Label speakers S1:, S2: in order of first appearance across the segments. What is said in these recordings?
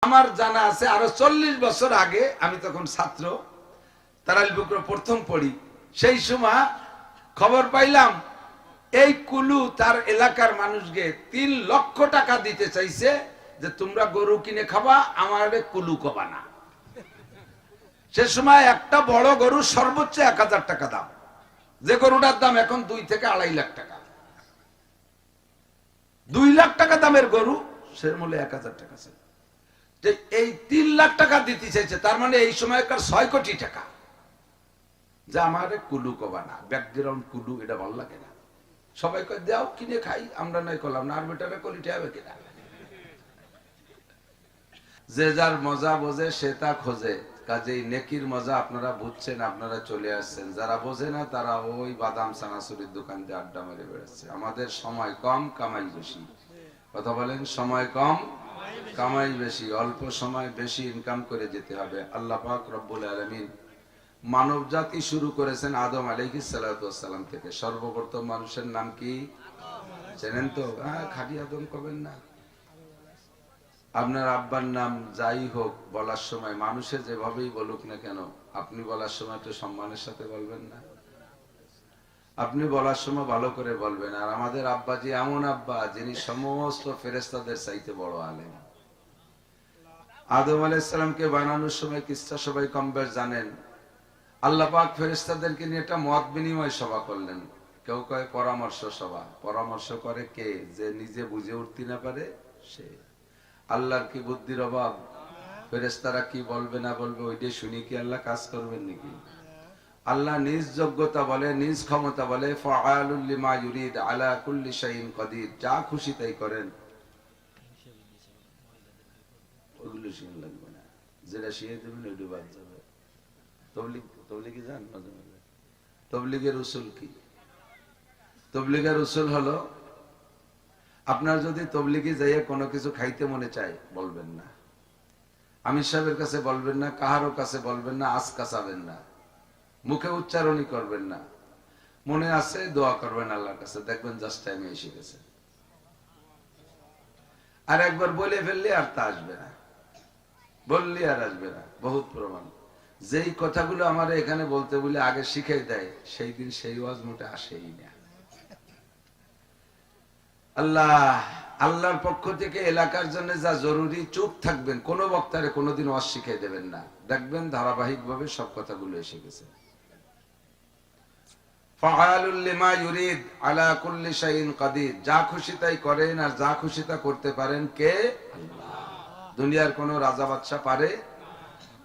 S1: আমার জানা আছে আরো 40 বছর আগে, আমি তখন ছাত্র, তারাইল বুকরা প্রথম পড়ি, সেই সময় খবর পাইলাম এই কুলু তার এলাকার মানুষকে 3 লক্ষ টাকা দিতে চাইছে যে তোমরা গরু কিনে খাবা, আমার কুলু কবা না। সে সময় একটা বড় গরু সর্বোচ্চ 1000 টাকা দাম, যে গরুটার দাম এখন 2 থেকে 2.5 লাখ টাকা। 2 লাখ টাকা দামের গরু, সে মূল্য 1000 টাকা ছিল। যে এই 3 লাখ টাকা দিতে চাইছে, তার মানে এই সময়কার 6 কোটি টাকা। যে আমার কুলু কবা না, ব্যাকগ্রাউন্ড কুলু, এটা ভালো লাগে না। সবাই কয় দাও কিনে খাই, আমরা নাই করলাম না, আর বেটারা কলিটা হবে কিনা। যে যার মজা বোঝে সে তা খোঁজে, কাজেই নেকির মজা আপনারা বুঝছেন, আপনারা চলে আসছেন। যারা বোঝে না তারা ওই বাদাম চানাচুরির দোকান দিয়ে আড্ডা মেরে বেড়াচ্ছে। আমাদের সময় কম, কামাই বেশি। কথা বলেন, সময় কম, কামাই বেশি। অল্প সময় বেশি ইনকাম করে যেতে হবে। আল্লাহ পাক রব্বুল আলামিন মানব জাতি শুরু করেছেন আদম আলাইহিস সালাতু ওয়াস সালাম থেকে। সর্বপ্রথম মানুষের নাম কি জানেন তো? খালি আদম কবেন না, আপনার আব্বার নাম যাই হোক, বলার সময় মানুষে যেভাবেই বলুক না কেন, আপনি বলার সময় তো সম্মানের সাথে বলবেন না? আপনি বলার সময় ভালো করে বলবেন। আর আমাদের আব্বাজি এমন আব্বা, যিনি সমস্ত ফেরেশতাদের চাইতে বড় আলেম। আদম আলাইহিস সালামকে বানানোর সময় কিসসা সবাই কম বেশ জানেন। আল্লাহ পাক ফেরেশতাদেরকে নিয়ে একটা মত বিনিময় সভা করলেন। কেউ কয় পরামর্শ সভা। পরামর্শ করে কে? যে নিজে বুঝে উঠতে না পারে সে। আল্লাহর কি বুদ্ধির অভাব? ফেরেশতারা কি বলবে না বলবে ওইটাই শুনি কি আল্লাহ কাজ করবেন নাকি? আল্লাহ নিজ যোগ্যতা বলে, নিজ ক্ষমতা বলে, ফাআলুল লিমা ইউরিদ আলা কুল্লি শাইইন কাদির। যা খুশি তাই করেন। ওগুলো শিখে লাগবে না, যেটা শিখে দেবেন ওইটা বাদ যাবে। তবলিগি জান মাঝে মাঝে? তবলিগের উসুল কি? তবলিগের উসুল হলো, আপনার যদি তবলিগি যাইয়ে কোনো কিছু খাইতে মনে চায় বলবেন না, আমির সাহেবের কাছে বলবেন না, কাহারও কাছে বলবেন না, আজকা চাবেন না, মুখে উচ্চারণই করবেন না। মনে আছে দোয়া করবেন আল্লাহর কাছে, দেখবেন জাস্ট টাইমে এসে গেছে। আর একবার বলে ফেললে আর তা আসবে না, বললে আর আসবে না। বহুত প্রমাণ। যেই কথাগুলো আমার এখানে বলতে বলে আগে শিখাই দেয়, সেই দিন সেই ওয়াজ মোটে আসেই না। আল্লাহর পক্ষ থেকে এলাকার জন্য যা জরুরি, চুপ থাকবেন। কোন বক্তারে কোনোদিন ওয়াজ শিখাই দেবেন না, দেখবেন ধারাবাহিক ভাবে সব কথাগুলো এসে গেছে। ফাআলুল লিমা ইউরিদ আলা কুল্লি শাইইন কাদির। যা খুশি তাই করেন, আর যা খুশি তা করতে পারেন কে? আল্লাহ। দুনিয়ার কোন রাজা বাদশা পারে?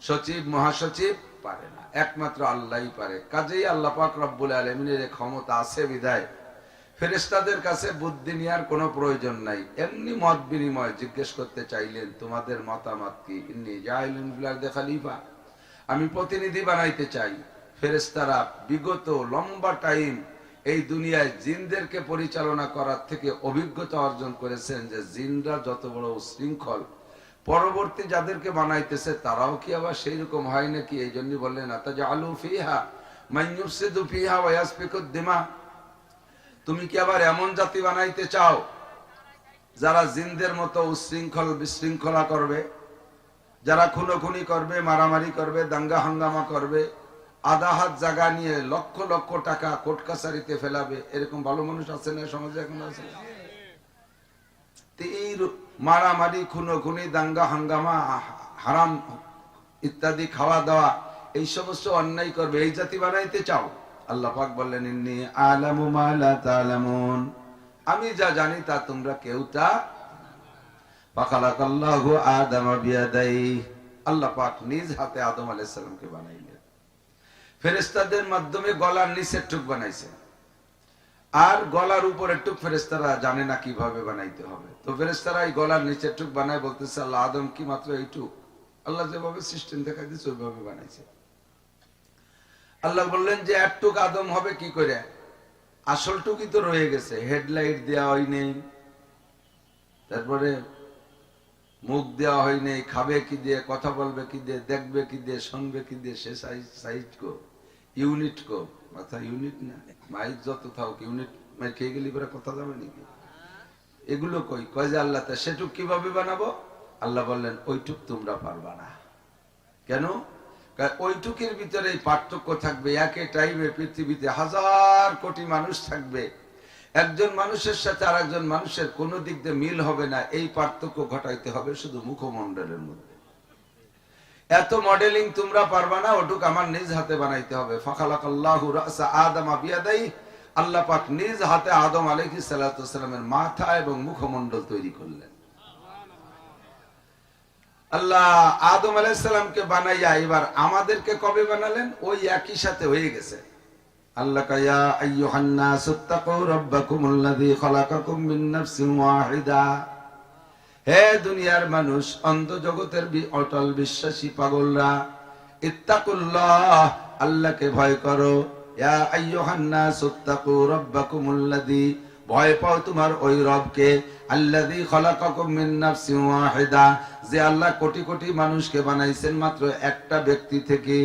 S1: সচিব মহাসচিব পারে না, একমাত্র আল্লাহই পারে। কাজেই আল্লাহ পাক রব্বুল আলামিনের ক্ষমতা আছে বিধায় ফেরেশতাদের কাছে বুদ্ধি নেওয়ার কোনো প্রয়োজন নাই। এমনি মত বিনিময় জিজ্ঞেস করতে চাইলেন, তোমাদের মতামত কি? ইন্নী জাইলুন ফিল আরদি খলিফা, আমি প্রতিনিধি বানাইতে চাই। ফেরেশতারা বিগত লম্বা টাইম এই দুনিয়ায় জিনদেরকে পরিচালনা করার থেকে অভিজ্ঞতা অর্জন করেছেন যে জিনরা যত বড় উশৃঙ্খল, পরবর্তী যাদেরকে বানাইতেছে তারাও কি আবার সেই রকম হয় নাকি? এই জন্য বললেন আতাজালু ফিহা মান ইউফসিদু ফিহা ওয়া ইয়াসফিকুদ দিমা। তুমি কি আবার এমন জাতি বানাইতে চাও যারা জিনদের মতো উশৃঙ্খল বিশৃঙ্খলা করবে, যারা খুনোখুনি করবে, মারামারি করবে, দাঙ্গা হাঙ্গামা করবে, আধা হাত জায়গা নিয়ে লক্ষ লক্ষ টাকা কোর্ট কাছারিতে ফেলাবে? এরকম ভালো মানুষ আছে না সমাজে? এখন আছে। এই মারামারি, খুনোখুনি, দাঙ্গা হাঙ্গামা, হারাম ইত্যাদি খাওয়া দাওয়া, এই সমস্ত অন্যায় করবে, এই জাতি বানাইতে চাও? আল্লাহ পাক বললেন, ইন্নী আ'লামু মা লা তা'লামুন, আমি যা জানি তা তোমরা কেউ তা। ফাখালাকাল্লাহু আদামা বিয়াদাইহি, আল্লাহ পাক নিজ হাতে আদম আলাইহিস সালামকে বানাইলেন। ফেরেশতাদের মাধ্যমে গলার নিচের টুক বানাইছে, আর গলার উপরের টুক ফেরেশতারা জানে না কিভাবে বানাইতে হবে। তো ফেরেশতারা এই গলার নিচের টুক বানায়, বলতেছে আল্লাহ আদম কি মাত্র এইটুক? আল্লাহ যেভাবে সিস্টেম দেখাই দিচ্ছে ওইভাবে বানাইছে। আল্লাহ বললেন যে একটুক আদম হবে কি করে? আসল টুকি তো রয়ে গেছে, হেডলাইট দেওয়া হয় নেই, তারপরে মুখ দেওয়া হয় নেই, খাবে কি দিয়ে, কথা বলবে কি দিয়ে, দেখবে কি দিয়ে, শুনবে কি দিয়ে, সে সাইজ কো, ইউনিট কো, মাথা ইউনিট না, মাইক যত থাক ইউনিট মাই খেয়ে গেলি পরে কথা যাবে নাকি? এগুলো কই? কয় যে আল্লাহ তা সেটুক কিভাবে বানাবো? আল্লাহ বললেন ওইটুক তোমরা পারবা না। কেন? ওইটুকের ভিতরে পার্থক্য থাকবে। একই টাইমে পৃথিবীতে হাজার কোটি মানুষ থাকবে, একজন মানুষের সাথে আর একজন মানুষের কোনো দিক দিয়ে মিল হবে না। এই পার্থক্য ঘটাইতে হবে শুধু মুখমণ্ডলের মধ্যে। এত মডেলিং তোমরা পারবা না, ওটুক আমার নিজ হাতে বানাইতে হবে। ফাখালাকাল্লাহু রাসা আদম বিয়াদাইহি, আল্লাহ পাক নিজ হাতে আদম আলাইহিস সালাতু ওয়াসসালামের মাথা এবং মুখমণ্ডল তৈরি করলেন। আল্লাহ আদম আলাইহিস সালামকে বানাইয়া এবার আমাদেরকে কবে বানালেন? ওই একই সাথে হয়ে গেছে। আল্লাহ কায়া আইয়ুহান নাস ইত্তাকু রাব্বাকুমুল্লাযী খালাকাকুম মিন নাফসিন ওয়াহিদা। হে দুনিয়ার মানুষ, অন্ত জগতের অটল বিশ্বাসী পাগলরা, ইত্তাকুল্লাহ, আল্লাহকে ভয় করো। ইয়া আইয়ুহান নাস ইত্তাকু রাব্বাকুমুল্লাযী, ভয় পাও তোমার ওই রবকে, আল্লাযী খালাকাকুম মিন নাফসিন ওয়াহিদা, যে আল্লাহ কোটি কোটি মানুষকে বানাইছেন মাত্র একটা ব্যক্তি থেকে।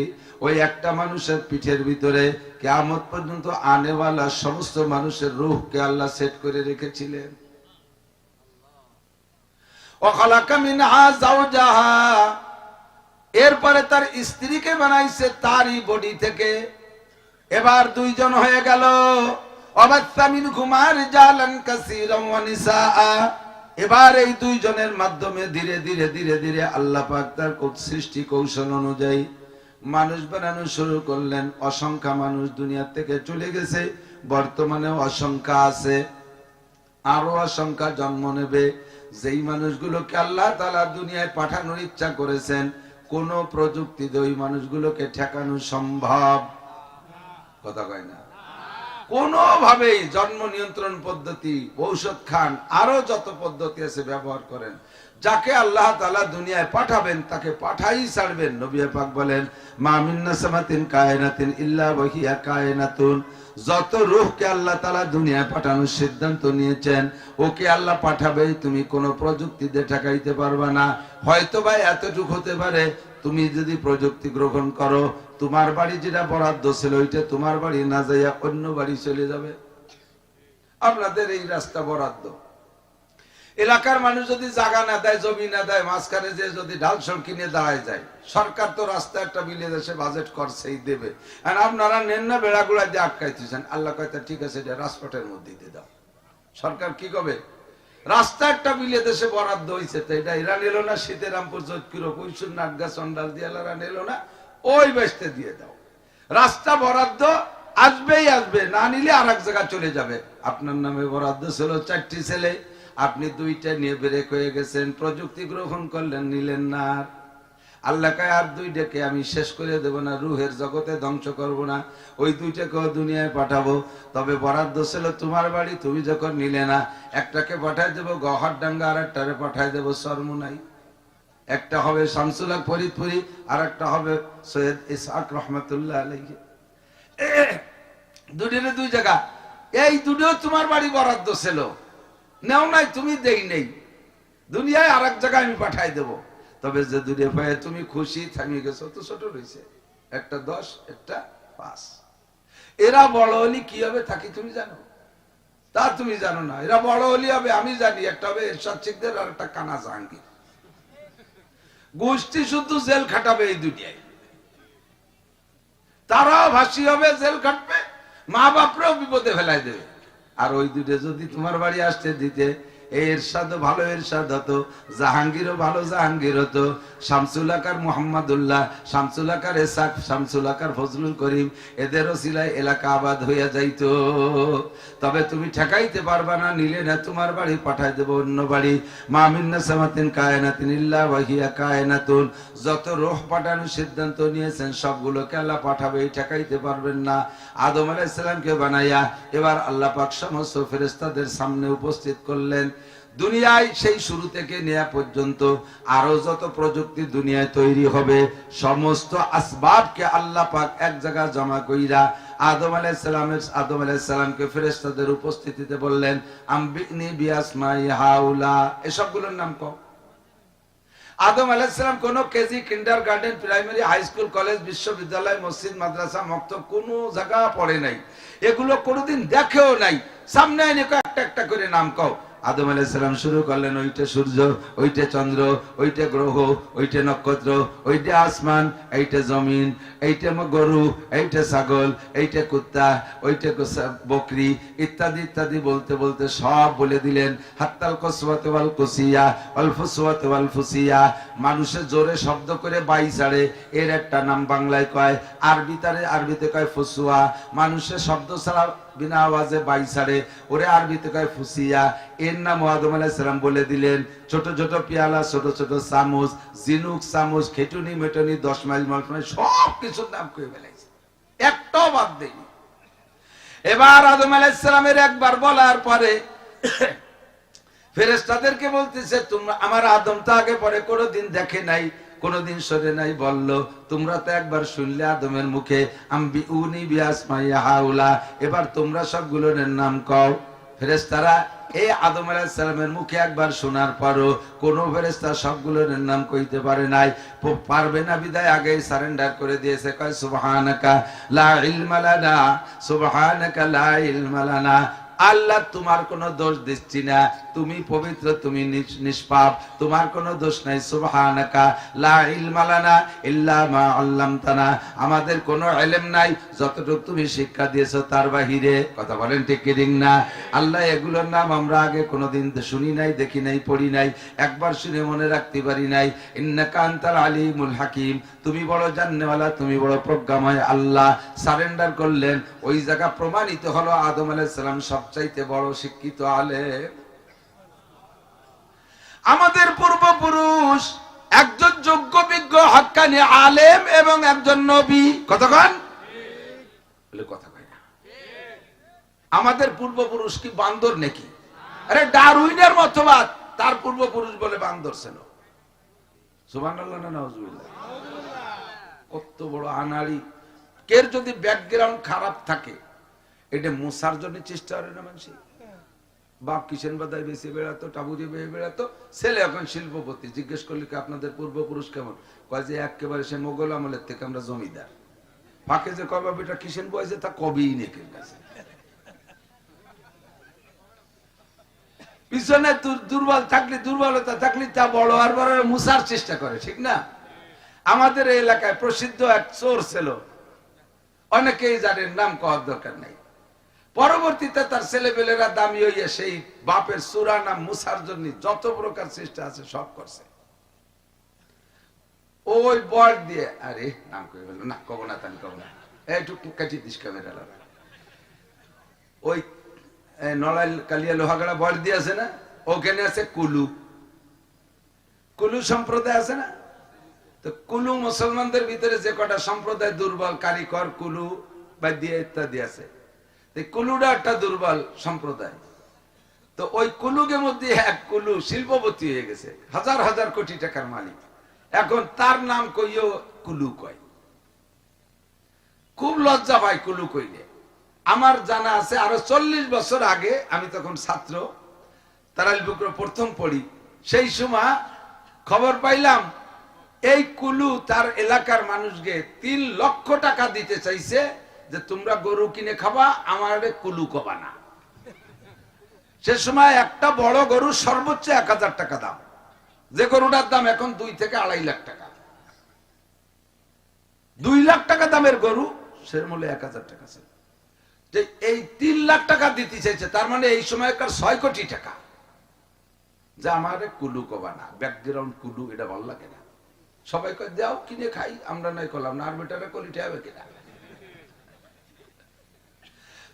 S1: ওই একটা মানুষের পিঠের ভিতরে কিয়ামত পর্যন্ত আনেওয়ালা সমস্ত মানুষের রূহকে আল্লাহ সেট করে রেখেছিলেন। ওয়া খালাকা মিনহা যাওজাহা, এরপরে তার স্ত্রীকে বানাইছে তারই বডি থেকে। এবার দুইজন হয়ে গেল। ওয়াবাসসা মিনহুমা রিজালান কাসীরান ওয়া নিসাআ, এবার এই দুইজনের মাধ্যমে ধীরে ধীরে ধীরে ধীরে আল্লাহ পাক তার সৃষ্টি কৌশল অনুযায়ী মানুষ বানানো শুরু করলেন। অসংখ্য মানুষ দুনিয়া থেকে চলে গেছে, বর্তমানে অসংখ্য আছে, আরো অসংখ্য জন্ম নেবে। যেই মানুষগুলোকে আল্লাহ তাআলা দুনিয়ায় পাঠানোর ইচ্ছা করেছেন, কোন প্রযুক্তি দিয়ে ওই মানুষগুলোকে ঠেকানো সম্ভব? কথা কয় না। কোনোভাবেই জন্ম নিয়ন্ত্রণ পদ্ধতি, ঔষধ খান, আরো যত পদ্ধতি আছে ব্যবহার করেন, যাকে আল্লাহ তাআলা দুনিয়ায় পাঠাবেন তাকে পাঠাই ছাড়বেন। নবী পাক বলেন, মা মিন নাসমাতিন কায়নাতিন ইল্লা ওয়াহিয়া কায়নাতুন, যত রূহকে আল্লাহ তাআলা দুনিয়ায় পাঠানোর সিদ্ধান্ত নিয়েছেন, ওকে আল্লাহ পাঠাবেই। তুমি কোনো প্রযুক্তি দিয়ে ঠেকাইতে পারবা না। হয়তো বা এতটুকু হতে পারে, তুমি যদি প্রযুক্তি গ্রহণ করো, তোমার বাড়ি যেটা বরাদ্দ ছিল ওইটা তোমার বাড়ি না যাইয়া অন্য বাড়ি চলে যাবে। আপনাদের এই রাস্তা বরাদ্দ, এলাকার মানুষ যদি জায়গা না দেয়, জমি না দেয়, মাঝখানে যে যদি ঢালসল কিনে দাঁড়ায় যায়, সরকার তো রাস্তা একটা বিলিয়ে দেশে বাজেট করছেই, দেবে। আর আপনারা নেন না, বেড়াগুলা দিয়ে আটকাইতেছেন। আল্লাহ কয়তা ঠিক আছে, এটা রাজপথের মধ্যে দিয়ে দাও। সরকার কি করবে? রাস্তা একটা বিলিয়ে দেশে বরাদ্দ হয়েছে, তো এটা এরা নিল না, সীতারামপুর জোধপুর কৈশুর নাটগা চন্ডাল দিয়ে নিল না, ওই বেসতে দিয়ে দাও। রাস্তা বরাদ্দ আসবেই আসবে, না নিলে আর এক জায়গায় চলে যাবে। আপনার নামে বরাদ্দ ছিল 4টি ছেলে, আপনি 2টা নিয়ে ব্রেক হয়ে গেছেন, প্রযুক্তি গ্রহণ করলেন, নিলেন না। আল্লাহ কয় আর 2টাকে আমি শেষ করে দেব না, রুহের জগতে ধ্বংস করব না, ওই 2টাকেও দুনিয়ায় পাঠাবো। তবে বরাদ্দ ছিল তোমার বাড়ি, তুমি যখন নিলে না, একটাকে পাঠাই দেবো গহরডাঙ্গা, আর একটারে পাঠাই দেবো চরমুনাই। একটা হবে শামসুল হক ফরিদপুরি, আর একটা হবে সৈয়দ ইসহাক রহমাতুল্লাহ আলাইহি। দুটোরে 2 জায়গা। এই দুটো তোমার বাড়ি বরাদ্দ ছিল, নেও নাই, তুমি দেই নেই, দুনিয়ায় আর এক জায়গায় আমি পাঠাই দেবো। তবে যে 2 পায়ে তুমি খুশি, থামিয়ে গেছো, তো ছোট রয়েছে, একটা 10 একটা 5। এরা বড় হলি কি হবে তা কি তুমি জানো? তা তুমি জানো না। এরা বড় হলি হবে আমি জানি, একটা হবে এরশাদ শিকদার আর একটা কানা জাহাঙ্গীর। গোষ্ঠী শুধু জেল খাটাবে এই দুনিয়ায়, তারাও ভাসি হবে, জেল খাটবে, মা বাপরাও বিপদে ফেলাই দেবে। আর ওই 2 যদি তোমার বাড়ি আসতে দিতে, এরশাদ ভালো এরশাদ হতো, জাহাঙ্গীরও ভালো জাহাঙ্গীর হতো, শামসুল আকার মুহাম্মাদুল্লাহ, শামসুল আকার ইসহাক, শামসুল আকার ফজলুল করিম, এদেরও সিলাই এলাকা আবাদ হইয়া যাইতো। তবে তুমি ঠেকাইতে পারবা না, নিলে না, তোমার বাড়ি পাঠাই দেব অন্য বাড়ি। মা মিন নাসমাতিন কায়নাতিন ইল্লা ওয়াহিয়া কায়নাতুন, যত রূহ পাঠানোর সিদ্ধান্ত নিয়েছেন সবগুলোকে আল্লাহ পাঠাবে, ঠেকাইতে পারবেন না। আদম আলাইহিস সালামকে বানাইয়া এবার আল্লাহ পাক সমস্ত ফেরেশতাদের সামনে উপস্থিত করলেন। দুনিয়ায় সেই শুরু থেকে নেয়া পর্যন্ত আরো যত প্রযুক্তি দুনিয়ায় তৈরি হবে, সমস্ত আসবাবকে আল্লাহ পাক এক জায়গায় জমা কইরা আদম আলাইহিস সালামকে ফেরেশতাদের উপস্থিতিতে বললেন, আম্বিনি বিআসমাই হাউলা, এসবগুলোর নাম কও। আদম আলাইহিস সালাম কোন KG, kindergarten, primary, high school, college, বিশ্ববিদ্যালয়, মসজিদ, মাদ্রাসা, মক্তব কোন জায়গা পড়ে নাই, এগুলো কোনোদিন দেখেও নাই। সামনে এনে একটা একটা করে নাম কও। আদম আলাইহিস সালাম শুরু করলেন, ওইটা সূর্য, ওইটা চন্দ্র, ওইটা গ্রহ, ওইটা নক্ষত্র, ওইটা আসমান, এইটা জমিন, এইটা গরু, এইটা ছাগল, এইটা কুত্তা, ওইটা বকরি, ইত্যাদি ইত্যাদি বলতে বলতে সব বলে দিলেন। হাত্তাল কসওয়াত ওয়াল কুসিয়া ওয়াল ফুসওয়াত ওয়াল ফুসিয়া, মানুষে জোরে শব্দ করে বাই ছাড়ে, এর একটা নাম বাংলায় কয়, আরবিতে কয় ফুসুয়া। মানুষে শব্দ ছাড়া বিনা আওয়াজে বাই ছাড়ে, ওরে আরবিতে কয় ফুসিয়া। এর নাম আদম আলাইহিস সালাম বলে দিলেন। ছোট ছোট পেয়ালা, ছোট ছোট চামচ, জিনুক চামচ, খেটুনি মেটুনি, 10 মাইল মাল, সব কিছুর নাম কয়ে ফেলাইছে, একটাও বাদ দেয়নি। এবার আদম আলাইহিস সালামের একবার বলার পরে ফেরেশতাদেরকে বলতেছে, তোমরা আমার আদম তো আগে পরে কোনোদিন দেখে নাই, কোনদিন শোনে নাই, বলল তোমরা তো একবার শুনলে আদমের মুখে, আম্বি উনি বিআসমাই হাউলা, এবার তোমরা সবগুলোর নাম কও। ফেরেশতারা এই আদম আলাইহিস সালামের মুখে একবার শোনার পরও কোন ফেরেশতা সবগুলোর নাম কইতে পারে নাই, পারবে না বিদায় আগেই সারেন্ডার করে দিয়েছে, কয় সুবহানাকা লা ইলমা লানা, সুবহানাকা লা ইলমা লানা। আল্লাহ তোমার কোনো দোষ দিচ্ছি না, তুমি পবিত্র, তুমি নিষ্পাপ, তোমার কোনো দোষ নাই। সুবহানাকা লা ইলমা লানা ইল্লা মা আল্লামতানা, আমাদের কোনো ইলম নাই, যতটুকু তুমি শিক্ষা দিয়েছো তার বাহিরে। কথা বলেন ঠিক কি ঠিক না? আল্লাহ এগুলোর নাম আমরা আগে কোনোদিন শুনি নাই, দেখি নাই, পড়ি নাই, একবার শুনে মনে রাখতে পারি নাই। ইন্নাকা আনতাল আলিমুল হাকিম, তুমি বড় জাননেওয়ালা, তুমি বড় প্রজ্ঞাময়। আল্লাহ সারেন্ডার করলেন। ওই জায়গা প্রমাণিত হলো আদম আলাইহিস সালাম সবচাইতে বড় শিক্ষিত আলেম। আমাদের পূর্বপুরুষ একজন যোগ্য বিজ্ঞ হক্কানি আলেম এবং একজন নবী। কতক্ষণ বলে কথা কয় না। আমাদের পূর্বপুরুষ কি বান্দর নাকি? আরে ডারউইনের মতবাদ, তার পূর্বপুরুষ বলে বান্দর ছিল। সুবহানাল্লাহ না নাউজুবিল্লাহ। কত বড় আনাড়ি। কের যদি ব্যাকগ্রাউন্ড খারাপ থাকে, এটা মুসার জন্য চেষ্টা করে না মানুষ। বাপ কিষেন বাদায় বেঁচে বেড়াতো, টাবুরি বেয়ে বেড়াতো, ছেলে এখন শিল্পপতি। জিজ্ঞেস করলে কি আপনাদের পূর্বপুরুষ কেমন? কয় যে একেবারে সে মোগল আমলের থেকে আমরা জমিদার। ফাঁকে যে কয় বাবা এটা কিষেন বয়সে, তা কবেই নেকের কাছে। পিছনে দুর্বল থাকলে, দুর্বলতা থাকলে তা বড় আর বড় মুসার চেষ্টা করে, ঠিক না? আমাদের এই এলাকায় প্রসিদ্ধ এক চোর ছিল, অনেকেই জানেন, নাম কওয়ার দরকার নাই। পরবর্তীতে তার ছেলেপেলেরা দামি হইয়া সেই বাপের সুরা নাম মুসার জন্য যত প্রকার চেষ্টা আছে সব করছে। ওই বল দিয়ে, আরে নাম কই বলল না, কব না, তান কব না, এইটুকু কাটি দিস ক্যামেরা লাগা। ওই নড়াইল কালিয়া লোহাগড়া বল দিয়ে আছে না, ওখানে আছে কুলু। কুলু সম্প্রদায় আছে না? তো কুলু মুসলমানদের ভিতরে যে কটা সম্প্রদায় দুর্বল, কারিকর, কুলু বা দিয়ে ইত্যাদি আছে, কুলুটা একটা দুর্বল সম্প্রদায়। তো ওই কুলুকের মধ্যে এক কুলু শিল্পপতি হয়ে গেছে, হাজার হাজার কোটি টাকার মালিক। এখন তার নাম কইও কুলু কয়। খুব লজ্জা পায় কুলু কইলে। আমার জানা আছে আরো 40 বছর আগে, আমি তখন ছাত্র, তারাইল বুকরা প্রথম পড়ি, সেই সময় খবর পাইলাম এই কুলু তার এলাকার মানুষকে 3 লক্ষ টাকা দিতে চাইছে যে তোমরা গরু কিনে খাবা, আমার কুলু কবা না। সে সময় একটা বড় গরু সর্বোচ্চ 1000 টাকা দাম, যে গরুটার দাম এখন 2 থেকে 2.5 লাখ টাকা। 2 লাখ টাকা দামের গরু, সে মূল্য 1000 টাকা ছিল। যে এই 3 লাখ টাকা দিতে চাইছে, তার মানে এই সময়কার 6 কোটি টাকা। যে আমার কুলু কবা না, ব্যাকগ্রাউন্ড কুলু, এটা ভালো লাগে না। সবাই কয় দাও কিনে খাই, আমরা নাই করলাম না, আর বেটারা কলিটা হবে কিনা।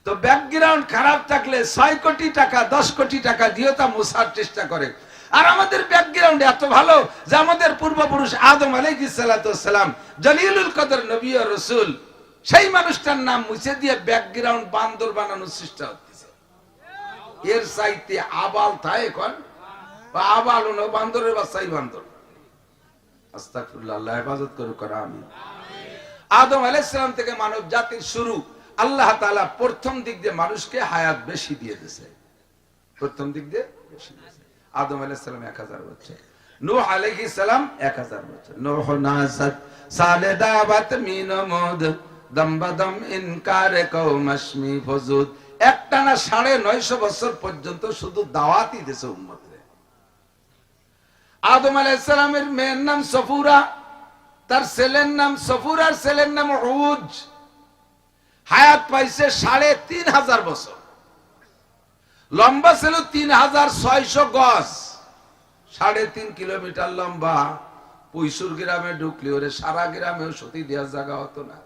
S1: তো ব্যাকগ্রাউন্ড খারাপ থাকলে 6 কোটি টাকা 10 কোটি টাকা দিয়ে তা মোছার চেষ্টা করে। আর আমাদের ব্যাকগ্রাউন্ড এত ভালো যে আমাদের পূর্বপুরুষ আদম আলাইহিস সালাতু ওয়াস সালাম, জলিলুল কদর নবী ও রাসূল, সেই মানুষটার নাম মুছে দিয়ে ব্যাকগ্রাউন্ড বান্দর বানানোর চেষ্টা হচ্ছে। এর চাইতে আবাল থাকে কোন, বা আবাল হলো বান্দরের বাচ্চাই বান্দর। আস্তাগফিরুল্লাহ, আল্লাহ হেফাজত করুক। আমিন। আদম আলাইহিস সালাম থেকে মানব জাতির শুরু। আল্লাহ তাআলা প্রথম দিক দিয়ে মানুষকে হায়াত বেশি দিয়ে দিয়েছে, প্রথম দিক দিয়ে বেশি দিয়েছে। আদম আলাইহিস সালাম 1000 বছর, নূহ আলাইহিস সালাম 1000 বছর। নূহ নাসাত সালে দাওয়াত মিনমুদ দমবদম ইনকার কওমশমি ফজুদ। একটানা 950 বছর পর্যন্ত শুধু দাওয়াতই দিয়েছে উম্মতরে। আদম আলাইহিস সালামের মেয়ের নাম সফুরা, তার ছেলের নাম সফুর, আর ছেলের নাম উজ। হায়াত পাইছে 3500 বছর। লম্বা ছিল 3600 গজ, 3.5 কিলোমিটার লম্বা। পুইশুর গ্রামে ঢুকলে ওরে সারা গ্রামেও সতী দেওয়ার জায়গা হতো না।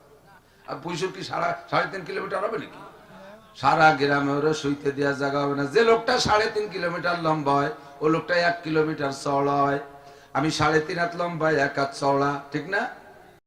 S1: আর পুইশুর কি 3.5 কিলোমিটার হবে নাকি? সারা গ্রামে ওরে শুইতে দেওয়ার জায়গা হবে না। যে লোকটা 3.5 কিলোমিটার লম্বা হয়, ও লোকটা 1 কিলোমিটার চওড়া হয়। আমি 3.5 হাত লম্বা, 1 হাত চওড়া, ঠিক না?